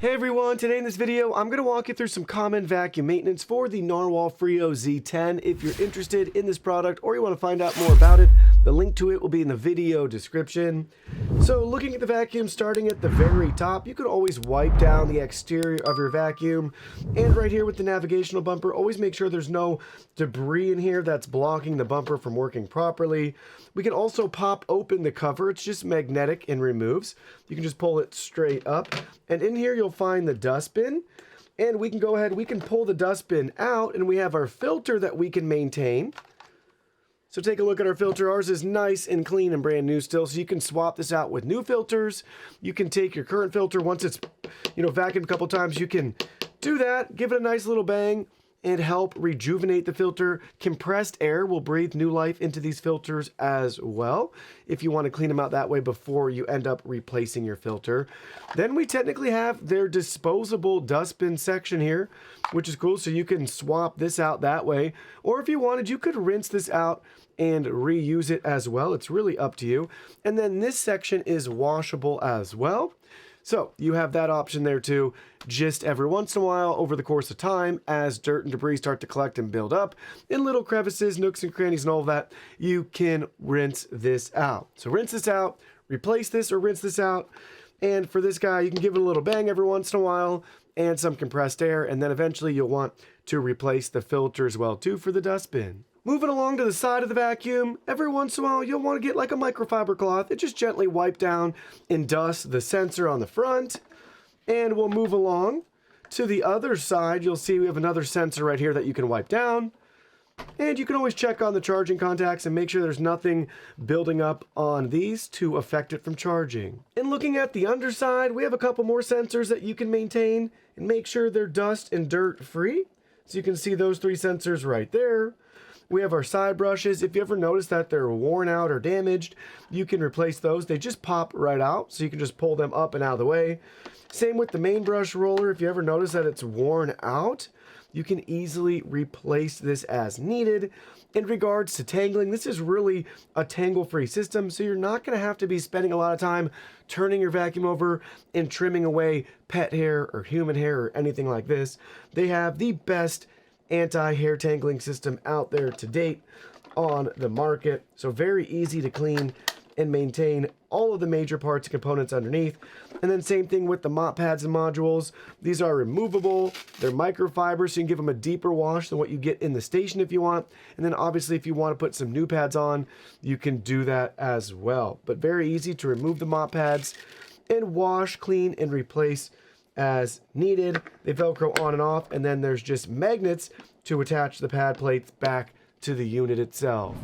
Hey everyone, today in this video, I'm going to walk you through some common vacuum maintenance for the Narwal Freo Z10. If you're interested in this product or you want to find out more about it, the link to it will be in the video description. So looking at the vacuum, starting at the very top, you could always wipe down the exterior of your vacuum. And right here with the navigational bumper, always make sure there's no debris in here that's blocking the bumper from working properly. We can also pop open the cover. It's just magnetic and removes. You can just pull it straight up. And in here you'll find the dustbin. And we can go ahead, we can pull the dustbin out, and we have our filter that we can maintain. So take a look at our filter. Ours is nice and clean and brand new still, so you can swap this out with new filters. You can take your current filter, once it's vacuumed a couple times, you can do that, give it a nice little bang, and help rejuvenate the filter. Compressed air will breathe new life into these filters as well, if you want to clean them out that way before you end up replacing your filter. Then we technically have their disposable dustbin section here, which is cool, so you can swap this out that way. Or if you wanted, you could rinse this out and reuse it as well. It's really up to you. And then this section is washable as well. So you have that option there too. Just every once in a while over the course of time, as dirt and debris start to collect and build up in little crevices, nooks and crannies and all of that, you can rinse this out. So rinse this out, replace this or rinse this out. And for this guy, you can give it a little bang every once in a while and some compressed air. And then eventually you'll want to replace the filter as well too for the dustbin. Moving along to the side of the vacuum, every once in a while you'll want to get like a microfiber cloth and just gently wipe down and dust the sensor on the front. And we'll move along to the other side. You'll see we have another sensor right here that you can wipe down. And you can always check on the charging contacts and make sure there's nothing building up on these to affect it from charging. And looking at the underside, we have a couple more sensors that you can maintain and make sure they're dust and dirt free. So you can see those three sensors right there. We have our side brushes. If you ever notice that they're worn out or damaged, you can replace those. They just pop right out, so you can just pull them up and out of the way. Same with the main brush roller. If you ever notice that it's worn out, you can easily replace this as needed. In regards to tangling, this is really a tangle-free system, so you're not going to have to be spending a lot of time turning your vacuum over and trimming away pet hair or human hair or anything like this. They have the best anti-hair tangling system out there to date on the market. So very easy to clean and maintain all of the major parts and components underneath. And then same thing with the mop pads and modules. These are removable. They're microfiber, so you can give them a deeper wash than what you get in the station if you want. And then obviously if you want to put some new pads on, you can do that as well. But very easy to remove the mop pads and wash, clean, and replace as needed. They Velcro on and off, and then there's just magnets to attach the pad plates back to the unit itself.